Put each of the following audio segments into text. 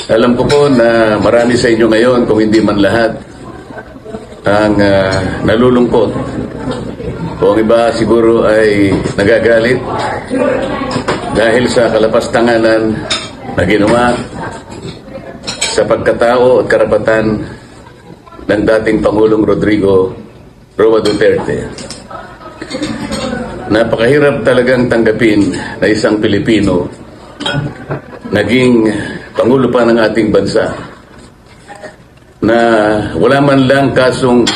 Alam ko po na marami sa inyo ngayon, kung hindi man lahat, ang nalulungkot. Kung iba siguro ay nagagalit dahil sa kalapastanganan na ginawa sa pagkatao at karapatan ng dating Pangulong Rodrigo Roa Duterte. Napakahirap talagang tanggapin na isang Pilipino naging Pangulo pa ng ating bansa na wala man lang kasong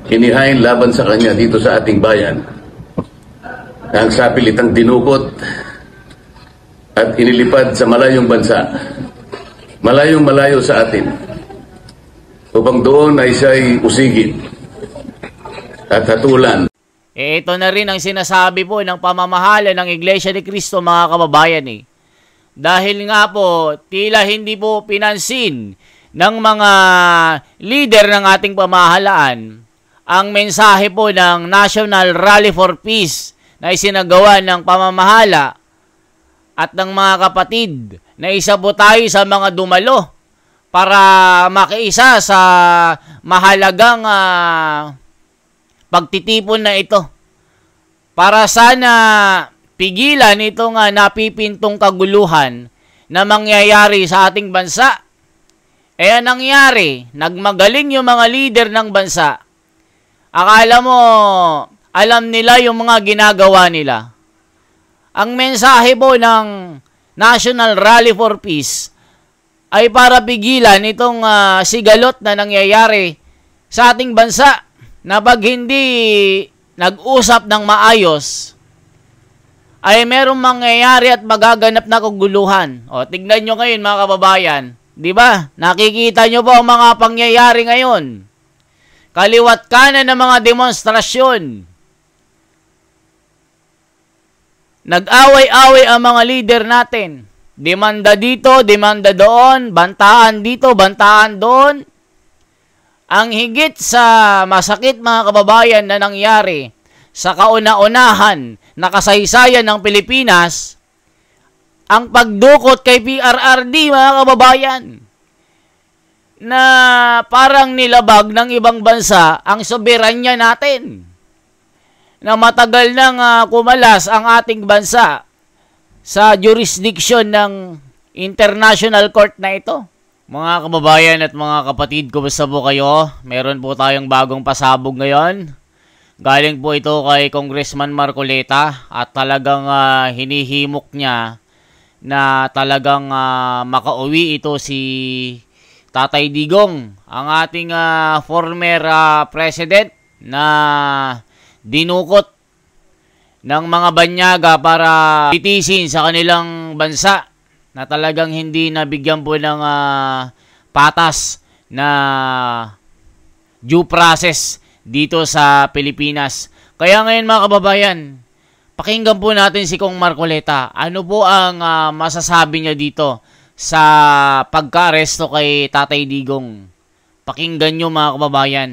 inihain laban sa kanya dito sa ating bayan. Ang sapilitang dinukot at inilipad sa malayong bansa, malayong malayo sa atin, upang doon ay siya'y usigin at hatulan. Ito na rin ang sinasabi po ng pamamahala ng Iglesia ni Cristo, mga kababayan Dahil nga po, tila hindi po pinansin ng mga leader ng ating pamahalaan ang mensahe po ng National Rally for Peace na isinagawa ng pamamahala at ng mga kapatid na isa po tayo sa mga dumalo para makiisa sa mahalagang pagtitipon na ito. Para sana pigilan itong napipintong kaguluhan na mangyayari sa ating bansa. Nangyari, nagmagaling yung mga leader ng bansa. Akala mo, alam nila yung mga ginagawa nila. Ang mensahe po ng National Rally for Peace ay para pigilan itong sigalot na nangyayari sa ating bansa na pag hindi nag-usap ng maayos, ay merong mangyayari at magaganap na kaguluhan. Tignan nyo ngayon, mga kababayan. Di ba? Nakikita nyo po ang mga pangyayari ngayon. Kaliwat kanan ng mga demonstrasyon. Nag-away-away ang mga leader natin. Demanda dito, demanda doon, bantaan dito, bantaan doon. Ang higit sa masakit, mga kababayan, na nangyari sa kauna-unahan na kasaysayan ng Pilipinas, ang pagdukot kay PRRD, mga kababayan, na parang nilabag ng ibang bansa ang soberanya natin, na matagal nang kumalas ang ating bansa sa jurisdiction ng International Court na ito. Mga kababayan at mga kapatid, kumusta po kayo? Meron po tayong bagong pasabog ngayon. Galing po ito kay Congressman Marcoleta at talagang hinihimok niya na talagang makauwi ito si Tatay Digong, ang ating former president na dinukot ng mga banyaga para titisin sa kanilang bansa na talagang hindi nabigyan po ng patas na due process dito sa Pilipinas. Kaya ngayon, mga kababayan, pakinggan po natin si Kong Marcoleta. Ano po ang masasabi niya dito sa pagka-aresto kay Tatay Digong? Pakinggan nyo, mga kababayan.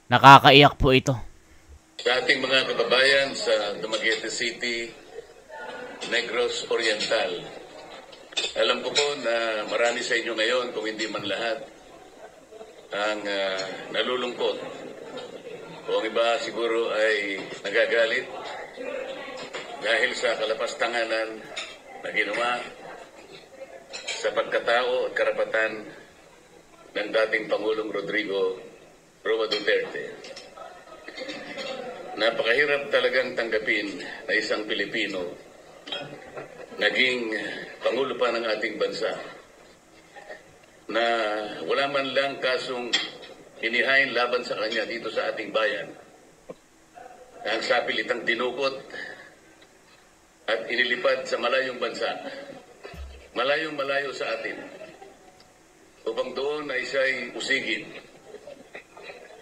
Nakakaiyak po ito. Sa ating mga kababayan sa Dumaguete City, Negros Oriental, alam ko po na marami sa inyo ngayon, kung hindi man lahat, ang nalulungkot. Kung iba siguro ay nagagalit dahil sa kalapastanganan na ginawa sa pagkatao at karapatan ng dating Pangulong Rodrigo Roa Duterte. Napakahirap talagang tanggapin na isang Pilipino naging Pangulo pa ng ating bansa na wala man lang kasong inihain laban sa kanya dito sa ating bayan. Ang sapilitang dinukot at inilipad sa malayong bansa, malayong malayo sa atin, upang doon ay siya'y usigin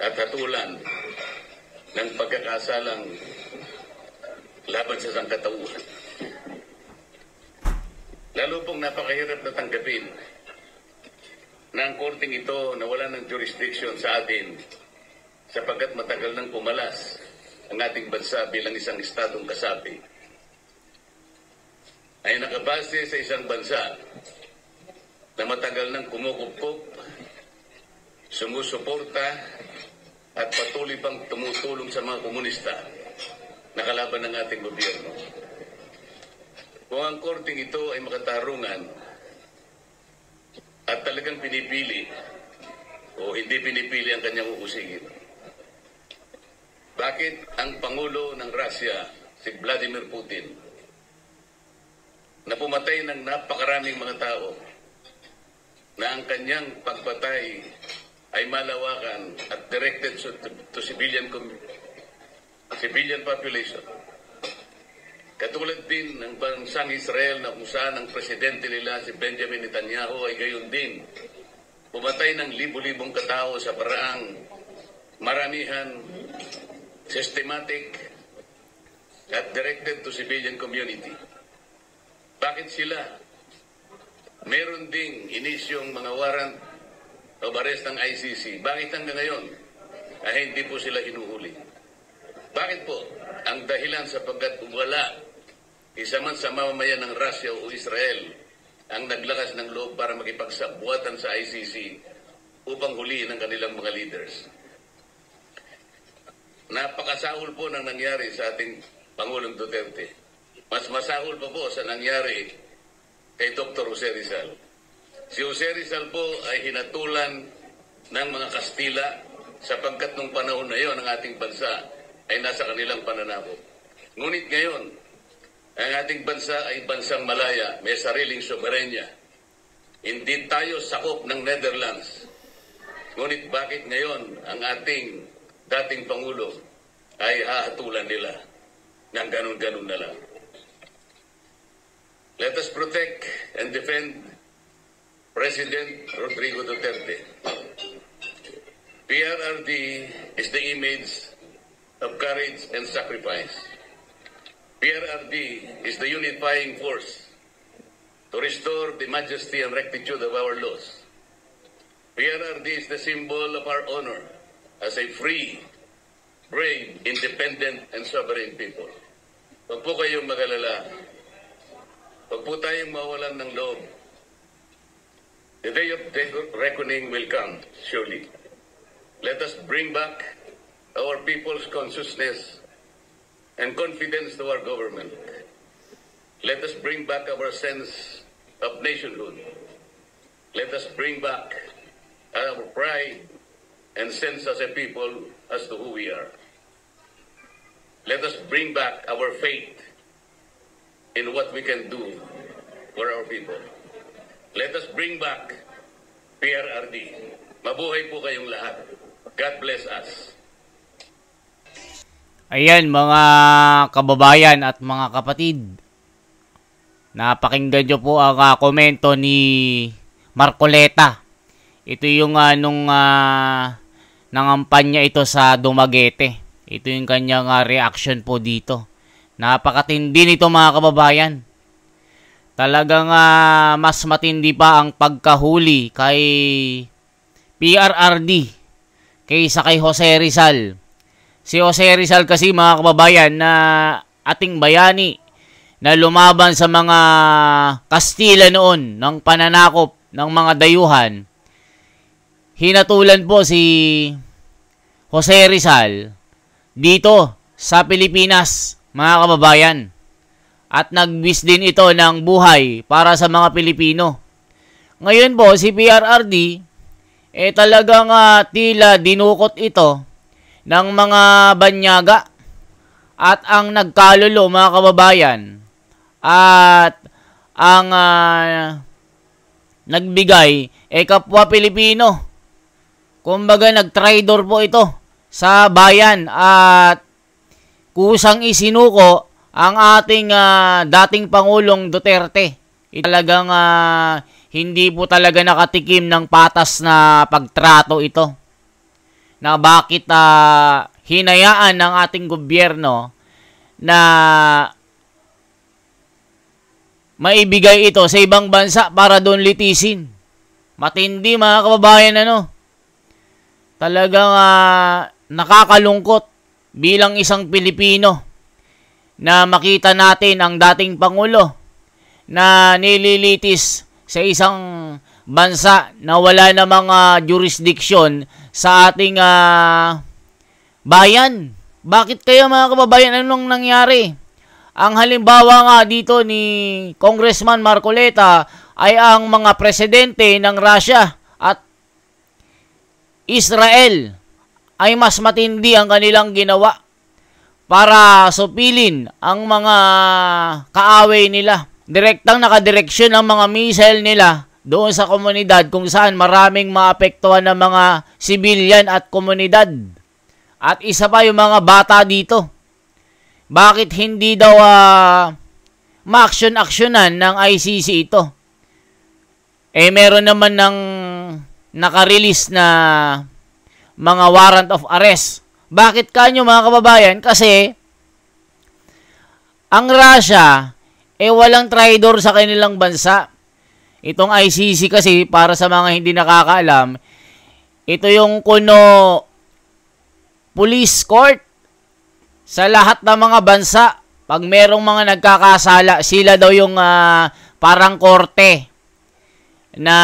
at hatulan ng pagkakasalang laban sa sangkatauhan. Lalo pong napakahirap na tanggapin na ang korting ito na wala ng jurisdiction sa atin sapagkat matagal nang pumalas ang ating bansa bilang isang estadong kasapi ay nakabase sa isang bansa na matagal nang kumukupkup, sumusuporta at patuloy pang tumutulong sa mga komunista na kalaban ng ating gobyerno. Kung ang korting ito ay makatarungan at talagang pinipili o hindi pinipili ang kanyang uusigin, bakit ang Pangulo ng Russia, si Vladimir Putin, na pumatay ng napakaraming mga tao, na ang kanyang pagpatay ay malawakan at directed to civilian population. Katulad din ng bansang Israel na kung saan ang presidente nila si Benjamin Netanyahu ay gayon din pumatay ng libu-libong katao sa paraang maramihan, systematic at directed to civilian community. Bakit sila? Meron ding inisyong mga warrant of arrest ng ICC. Bakit hanggang ngayon ay hindi po sila hinuhuli? Bakit po? Ang dahilan sapagkat wala isa man sa mamamayan ng Russia o Israel ang naglakas ng loob para makipagsabuatan sa ICC upang huliin ang kanilang mga leaders. Napakasahol po nang nangyari sa ating Pangulong Duterte. Mas masahol pa po sa nangyari kay Dr. Jose Rizal. Si Jose Rizal po ay hinatulan ng mga Kastila sapagkat nung panahon na yon ang ating bansa ay nasa kanilang pananakop. Ngunit ngayon, ang ating bansa ay bansang malaya, may sariling soberenya. Hindi tayo sakop ng Netherlands. Ngunit bakit ngayon ang ating dating Pangulo ay hahatulan nila ng ganun-ganun na lang? Let us protect and defend President Rodrigo Duterte. PRRD is the image of courage and sacrifice. PRRD is the unifying force to restore the majesty and rectitude of our laws. PRRD is the symbol of our honor as a free, brave, independent, and sovereign people. Huwag po kayong mag-alala. Huwag po tayong mawalan ng loob. The day of reckoning will come, surely. Let us bring back our people's consciousness and confidence to our government. Let us bring back our sense of nationhood. Let us bring back our pride and sense as a people as to who we are. Let us bring back our faith in what we can do for our people. Let us bring back PRRD. Mabuhay po kayong lahat. God bless us. Ayan mga kababayan at mga kapatid. Napakinggan nyo po ang komento ni Marcoleta. Ito yung nangampanya ito sa Dumaguete. Ito yung kanyang reaction po dito. Napakatindi nito mga kababayan. Talagang mas matindi pa ang pagkahuli kay PRRD kaysa kay Jose Rizal. Si Jose Rizal kasi mga kababayan na ating bayani na lumaban sa mga Kastila noon ng pananakop ng mga dayuhan. Hinatulan po si Jose Rizal dito sa Pilipinas mga kababayan. At nagbis din ito ng buhay para sa mga Pilipino. Ngayon po si PRRD talagang tila dinukot ito ng mga banyaga at ang nagkalulo mga kababayan at ang nagbigay kapwa Pilipino. Kumbaga nagtraidor po ito sa bayan at kusang isinuko ang ating dating Pangulong Duterte. Talagang hindi po talaga nakatikim ng patas na pagtrato ito. Na bakit hinayaan ng ating gobyerno na maibigay ito sa ibang bansa para doon litisin. Matindi mga kababayan Talagang nakakalungkot bilang isang Pilipino na makita natin ang dating Pangulo na nililitis sa isang bansa na wala na mga jurisdiction sa ating bayan. Bakit kaya mga kababayan, anong nangyari? Ang halimbawa nga dito ni Congressman Marcoleta ay ang mga presidente ng Russia at Israel ay mas matindi ang kanilang ginawa para supilin ang mga kaaway nila. Direktang nakadireksyon ang mga missile nila doon sa komunidad kung saan maraming maapektuhan ng mga civilian at komunidad. At isa pa yung mga bata dito. Bakit hindi daw ma-action-actionan ng ICC ito? Meron naman ng naka-release na mga warrant of arrest. Bakit kanyo mga kababayan? Kasi ang Russia walang traidor sa kanilang bansa. Itong ICC kasi, para sa mga hindi nakakaalam, ito yung kuno police court sa lahat ng mga bansa. Pag merong mga nagkakasala, sila daw yung parang korte na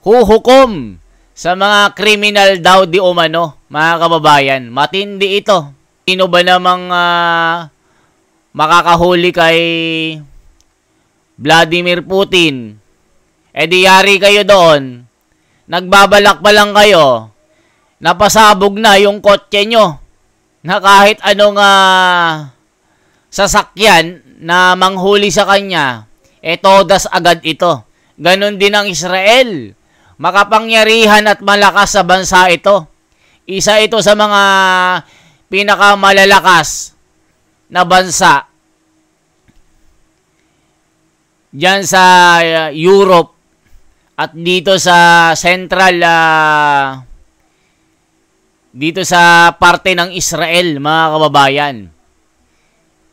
huhukom sa mga kriminal daw di umano, mga kababayan. Matindi ito. Sino ba namang makakahuli kay Vladimir Putin? Di yari kayo doon. Nagbabalak pa lang kayo. Napasabog na yung kotse nyo na kahit anong sasakyan na manghuli sa kanya, todas agad ito. Ganon din ang Israel. Makapangyarihan at malakas sa bansa ito. Isa ito sa mga pinakamalalakas na bansa diyan sa Europe at dito sa central dito sa parte ng Israel, mga kababayan.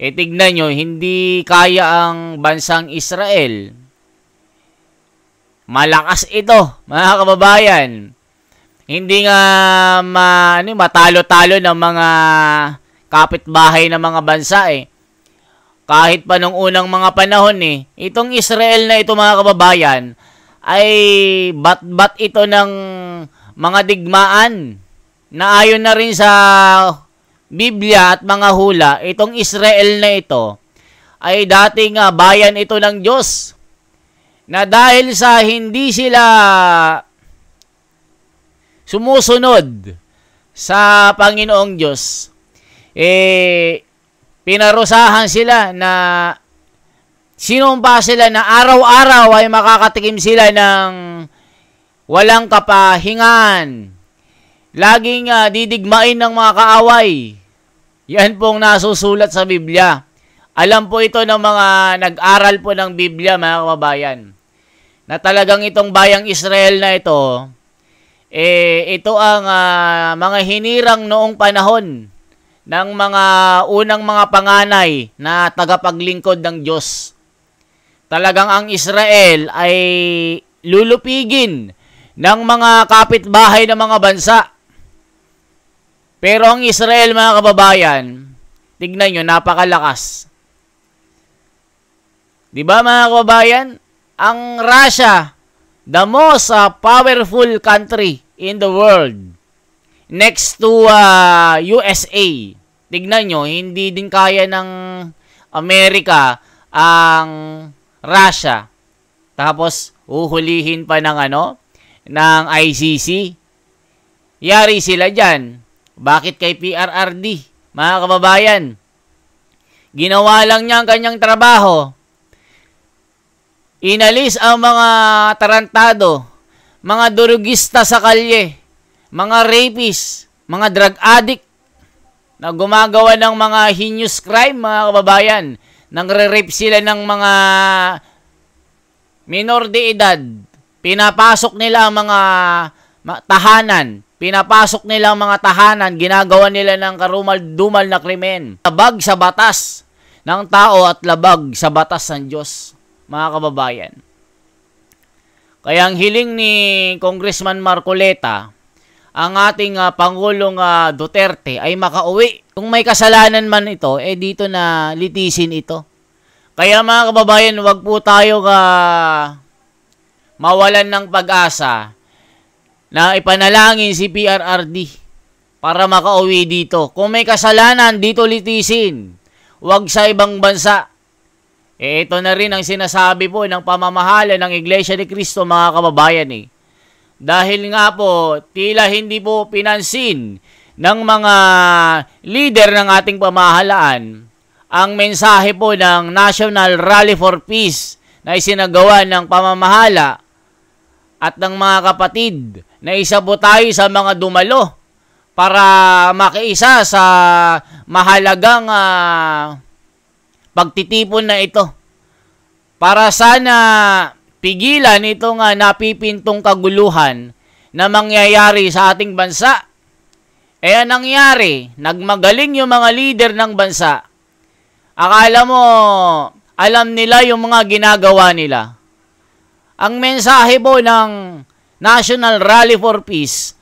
Tignan nyo, hindi kaya ang bansang Israel. Malakas ito, mga kababayan. Hindi nga matalo-talo ng mga kapitbahay ng mga bansa Kahit pa nung unang mga panahon itong Israel na ito, mga kababayan, ay bat-bat ito ng mga digmaan na ayon na rin sa Biblia at mga hula. Itong Israel na ito ay dating bayan ito ng Diyos, na dahil sa hindi sila sumusunod sa Panginoong Diyos, pinarusahan sila na sinumpa sila na araw-araw ay makakatikim sila ng walang kapahingan. Laging didigmain ng mga kaaway. Yan pong nasusulat sa Biblia. Alam po ito ng mga nag-aral po ng Biblia, mga kababayan, na talagang itong bayang Israel na ito, ito ang mga hinirang noong panahon ng mga unang mga panganay na tagapaglingkod ng Diyos. Talagang ang Israel ay lulupigin ng mga kapitbahay ng mga bansa. Pero ang Israel, mga kababayan, tignan nyo, napakalakas. Diba, mga kababayan? Ang Russia, the most powerful country in the world, next to USA. Tignan nyo, hindi din kaya ng Amerika ang Russia. Tapos, uhulihin pa ng ng ICC. Yari sila dyan. Bakit kay PRRD, mga kababayan? Ginawa lang niya ang kanyang trabaho. Inalis ang mga tarantado, mga durugista sa kalye, mga rapist, mga drug addict na gumagawa ng mga heinous crime, mga kababayan. Nangre-rape sila ng mga minor de edad. Pinapasok nila ang mga tahanan. Pinapasok nila ang mga tahanan. Ginagawa nila ng karumal-dumal na krimen. Labag sa batas ng tao at labag sa batas ng Diyos, mga kababayan. Kaya ang hiling ni Congressman Marcoleta, ang ating Pangulong Duterte ay makauwi. Kung may kasalanan man ito, dito na litisin ito. Kaya mga kababayan, wag po tayo mawalan ng pag-asa na ipanalangin si PRRD para makauwi dito. Kung may kasalanan, dito litisin. Huwag sa ibang bansa. Ito na rin ang sinasabi po ng pamamahala ng Iglesia ni Cristo, mga kababayan Dahil nga po, tila hindi po pinansin ng mga leader ng ating pamahalaan ang mensahe po ng National Rally for Peace na isinagawa ng pamamahala at ng mga kapatid na isa po tayo sa mga dumalo para makiisa sa mahalagang pagtitipon na ito. Para sana pigilan itong napipintong kaguluhan na mangyayari sa ating bansa. Nangyari, nagmagaling yung mga leader ng bansa. Akala mo, alam nila yung mga ginagawa nila. Ang mensahe po ng National Rally for Peace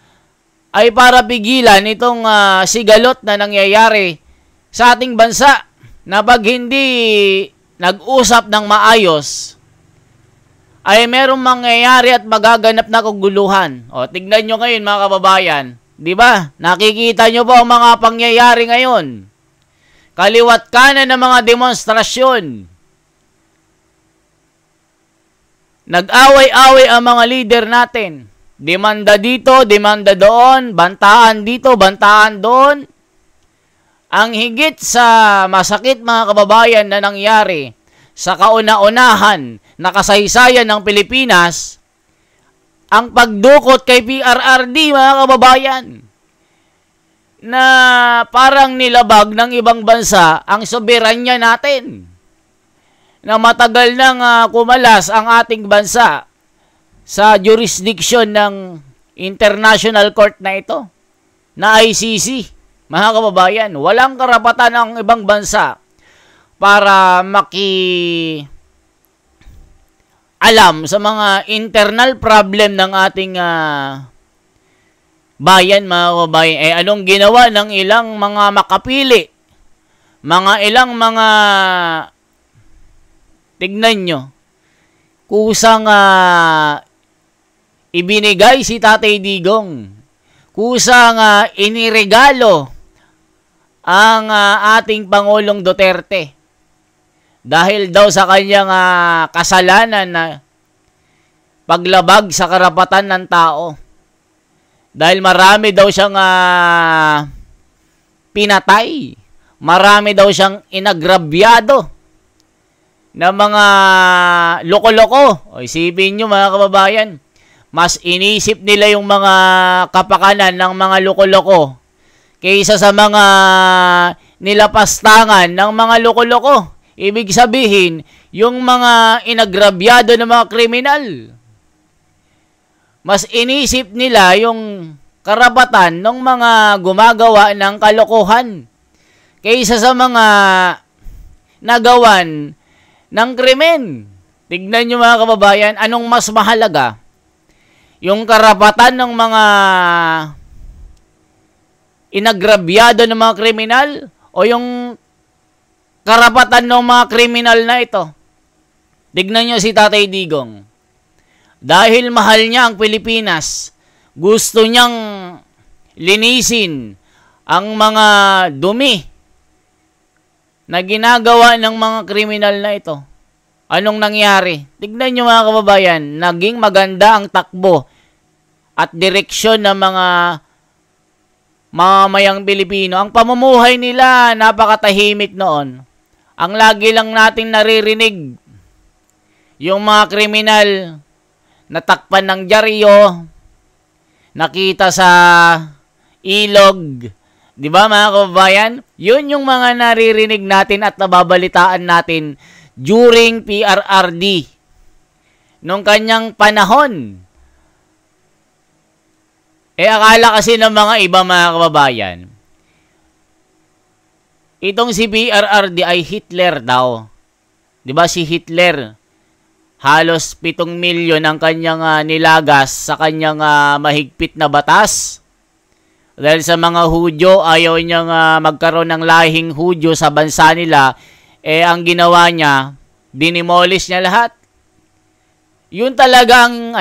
ay para pigilan itong sigalot na nangyayari sa ating bansa na pag hindi nag-usap ng maayos, ay merong mangyayari at magaganap na kaguluhan. O, tignan nyo ngayon mga kababayan. Di ba? Nakikita nyo po ang mga pangyayari ngayon. Kaliwat kanan ng mga demonstrasyon. Nag-away-away ang mga leader natin. Demanda dito, demanda doon, bantaan dito, bantaan doon. Ang higit sa masakit mga kababayan na nangyari sa kauna-unahan na kasaysayan ng Pilipinas, ang pagdukot kay PRRD mga kababayan, na parang nilabag ng ibang bansa ang soberanya natin, na matagal nang kumalas ang ating bansa sa jurisdiction ng International Court na ito, na ICC. Mga kababayan, walang karapatan ng ibang bansa para alam sa mga internal problem ng ating bayan, mga kababayan. Anong ginawa ng ilang mga makapili? Tignan nyo, kusang ibinigay si Tatay Digong, kusang iniregalo ang ating Pangulong Duterte dahil daw sa kanyang kasalanan na paglabag sa karapatan ng tao. Dahil marami daw siyang pinatay, marami daw siyang inagrabyado na mga loko-loko. O isipin nyo mga kababayan, mas inisip nila yung mga kapakanan ng mga loko-loko kaysa sa mga nilapastangan ng mga loko-loko. Ibig sabihin, yung mga inagrabyado ng mga kriminal, mas inisip nila yung karapatan ng mga gumagawa ng kalokohan kaysa sa mga nagawan ng krimen. Tignan nyo mga kababayan, anong mas mahalaga? Yung karapatan ng mga inagrabyado ng mga kriminal o yung karapatan ng mga kriminal na ito? Tignan nyo si Tatay Digong. Dahil mahal niya ang Pilipinas, gusto niyang linisin ang mga dumi na ginagawa ng mga kriminal na ito. Anong nangyari? Tignan nyo mga kababayan, naging maganda ang takbo at direksyon ng mga mamamayang Pilipino. Ang pamumuhay nila napakatahimik noon. Ang lagi lang natin naririnig, yung mga kriminal natakpan ng dyaryo, nakita sa ilog. Di ba mga kababayan? Yun yung mga naririnig natin at nababalitaan natin during PRRD. Nung kanyang panahon. Akala kasi ng mga iba mga kababayan, itong si PRRD ay Hitler daw. Di ba si Hitler? Halos 7 milyon ang kanyang nilagas sa kanyang mahigpit na batas. Dahil sa mga Hudyo, ayaw niyang magkaroon ng lahing Hudyo sa bansa nila. Ang ginawa niya, dinimolish niya lahat. Yun talagang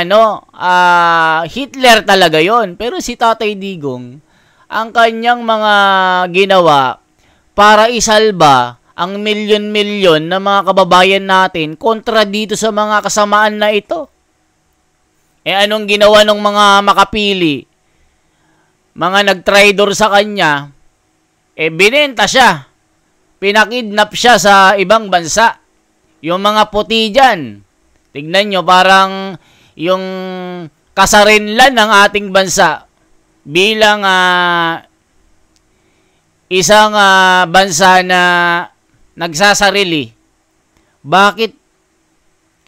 Hitler talaga yon. Pero si Tatay Digong, ang kanyang mga ginawa para isalba ang milyon-milyon na mga kababayan natin kontra dito sa mga kasamaan na ito. Anong ginawa ng mga makapili? Mga nag-traidor sa kanya, binenta siya. Pinakidnap siya sa ibang bansa. Yung mga puti dyan, tignan nyo, parang yung kasarinlan ng ating bansa bilang isang bansa na nagsasarili. Bakit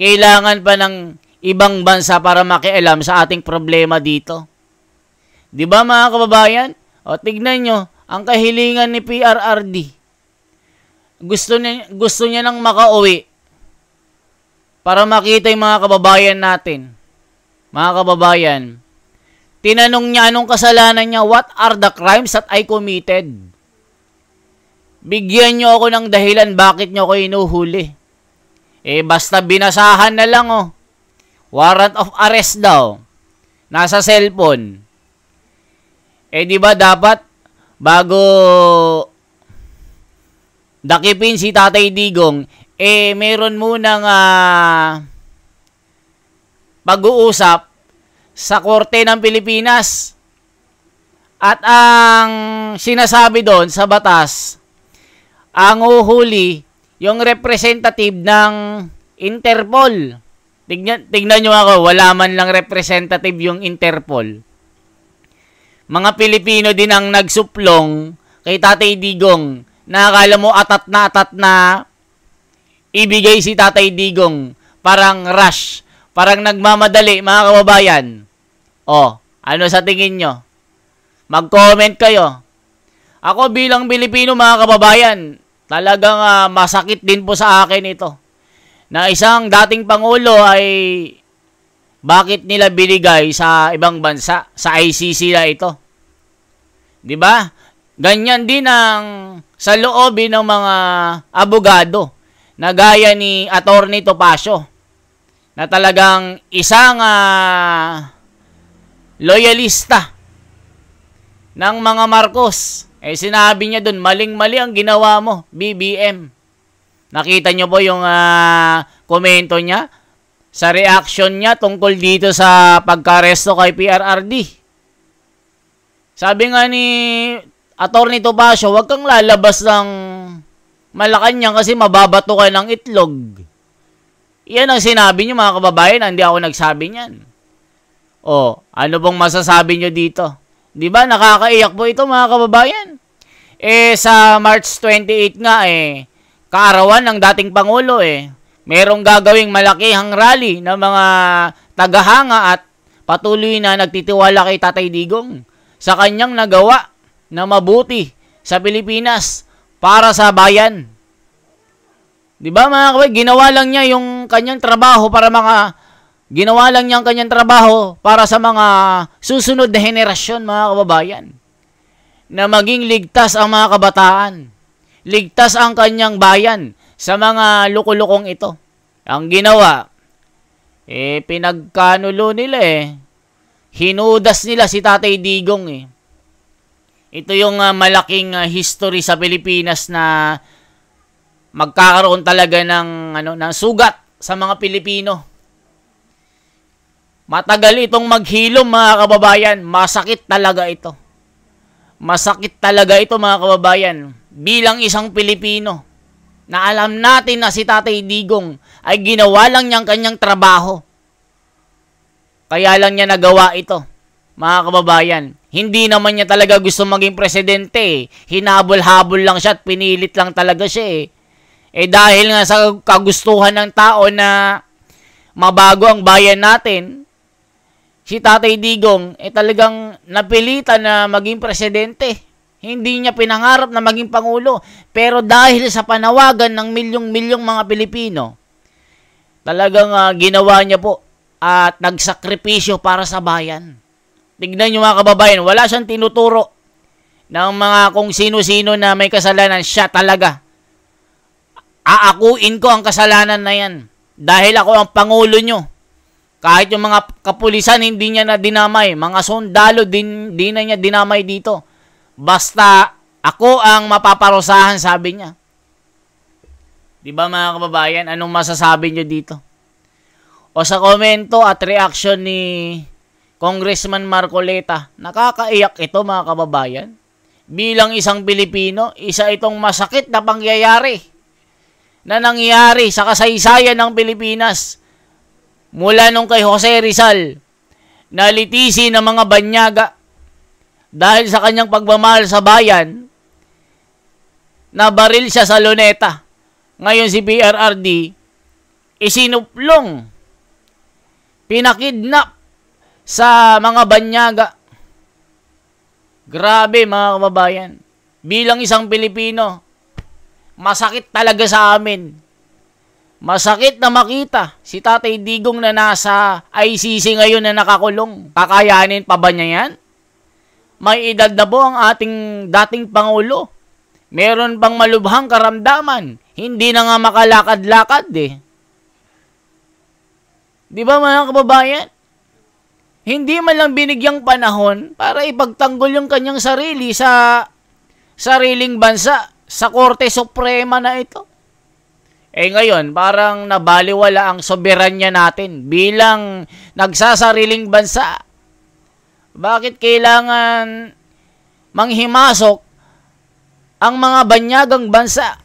kailangan pa ng ibang bansa para makialam sa ating problema dito? Di ba mga kababayan? O tignan nyo, ang kahilingan ni PRRD. Gusto niya nang makauwi para makita yung mga kababayan natin. Mga kababayan, tinanong niya anong kasalanan niya, what are the crimes that I committed? Bigyan niyo ako ng dahilan bakit niyo ako inuhuli. Basta binasahan na lang warrant of arrest daw. Nasa cellphone. Di ba dapat bago dakipin si Tatay Digong, meron munang pag-uusap sa Korte ng Pilipinas. At ang sinasabi doon sa batas, ang uhuli yung representative ng Interpol. Tignan nyo ako, wala man lang representative yung Interpol. Mga Pilipino din ang nagsuplong kay Tatay Digong na akala mo atat na ibigay si Tatay Digong. Parang rush. Parang nagmamadali, mga kababayan. Ano sa tingin nyo? Mag-comment kayo. Ako bilang Pilipino, mga kababayan, talagang masakit din po sa akin ito. Na isang dating Pangulo ay bakit nila binigay sa ibang bansa, sa ICC na ito. Di ba? Ganyan din ang sa loobin ng mga abogado na gaya ni Attorney Topacio na talagang isang loyalista ng mga Marcos. Sinabi niya dun, maling-mali ang ginawa mo, BBM. Nakita niyo po yung komento niya sa reaction niya tungkol dito sa pagka-aresto kay PRRD. Sabi nga ni Attorney Topacio, huwag kang lalabas ng Malacanang kasi mababato ka ng itlog. Yan ang sinabi niyo, mga kababayan, hindi ako nagsabi niyan. Ano pong masasabi niyo dito? Di ba nakakaiyak po ito, mga kababayan? Sa March 28 nga kaarawan ng dating Pangulo merong gagawing malakihang rally ng mga tagahanga at patuloy na nagtitiwala kay Tatay Digong sa kanyang nagawa na mabuti sa Pilipinas para sa bayan. Di ba mga kababayan, ginawa lang niya yung kanyang trabaho para sa mga susunod na henerasyon, mga kababayan. Na maging ligtas ang mga kabataan. Ligtas ang kanyang bayan sa mga lukulukong ito. Ang ginawa, pinagkanulo nila hinudas nila si Tatay Digong Ito yung malaking history sa Pilipinas na magkakaroon talaga ng sugat sa mga Pilipino. Matagal itong maghilom, mga kababayan. Masakit talaga ito. Masakit talaga ito, mga kababayan. Bilang isang Pilipino na alam natin na si Tatay Digong ay ginawa lang niyang kanyang trabaho. Kaya lang niya nagawa ito, mga kababayan. Hindi naman niya talaga gusto maging presidente. Hinabol-habol lang siya at pinilit lang talaga siya dahil nga sa kagustuhan ng tao na mabago ang bayan natin, si Tatay Digong talagang napilitan na maging presidente. Hindi niya pinangarap na maging Pangulo. Pero dahil sa panawagan ng milyong-milyong mga Pilipino, talagang ginawa niya po at nagsakripisyo para sa bayan. Tignan niyo, mga kababayan, wala siyang tinuturo ng mga kung sino-sino na may kasalanan. Siya talaga. Aakuin ko ang kasalanan na yan. Dahil ako ang Pangulo nyo. Kahit yung mga kapulisan, hindi niya na dinamay. Mga sundalo, di na niya dinamay dito. Basta, ako ang mapaparusahan, sabi niya. Di ba mga kababayan? Anong masasabi niyo dito? O sa komento at reaction ni Congressman Marcoleta, nakakaiyak ito mga kababayan. Bilang isang Pilipino, isa itong masakit na pangyayari na nangyari sa kasaysayan ng Pilipinas. Mula nung kay Jose Rizal, nalitisi ng mga Banyaga dahil sa kanyang pagmamahal sa bayan, nabaril siya sa Luneta. Ngayon si PRRD, isinuplong, pinakidnap sa mga Banyaga. Grabe mga kababayan. Bilang isang Pilipino, masakit talaga sa amin. Masakit na makita si Tatay Digong na nasa ICC ngayon na nakakulong. Kakayanin pa ba niya yan? May edad na po ang ating dating Pangulo. Meron pang malubhang karamdaman. Hindi na nga makalakad-lakad eh. Di ba mga kababayan? Hindi man lang binigyang panahon para ipagtanggol yung kanyang sarili sa sariling bansa, sa Korte Suprema na ito. Eh ngayon, parang nabaliwala ang soberanya natin bilang nagsasariling bansa. Bakit kailangan manghimasok ang mga banyagang bansa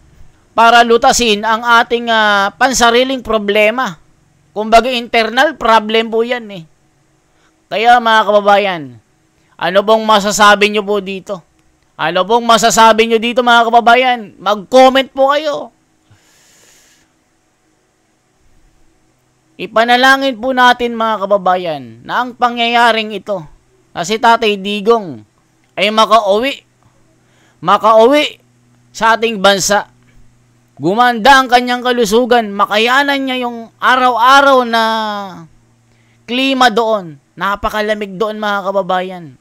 para lutasin ang ating pansariling problema? Kumbaga internal problem po yan eh. Kaya mga kababayan, ano pong masasabi nyo po dito? Ano pong masasabi nyo dito mga kababayan? Mag-comment po kayo. Ipanalangin po natin mga kababayan na ang pangyayaring ito na si Tatay Digong ay makauwi sa ating bansa. Gumanda ang kanyang kalusugan, makayanan niya yung araw-araw na klima doon. Napakalamig doon mga kababayan.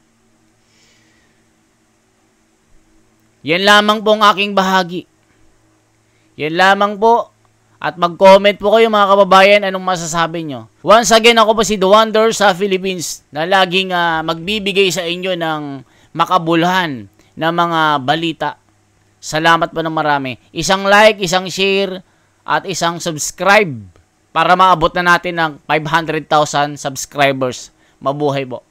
Yan lamang po ang aking bahagi. Yan lamang po. At mag-comment po kayo mga kababayan anong masasabi nyo. Once again, ako po si The Wonder sa Philippines na laging magbibigay sa inyo ng makabuluhan na mga balita. Salamat po ng marami. Isang like, isang share, at isang subscribe para maabot na natin ng 500,000 subscribers. Mabuhay po.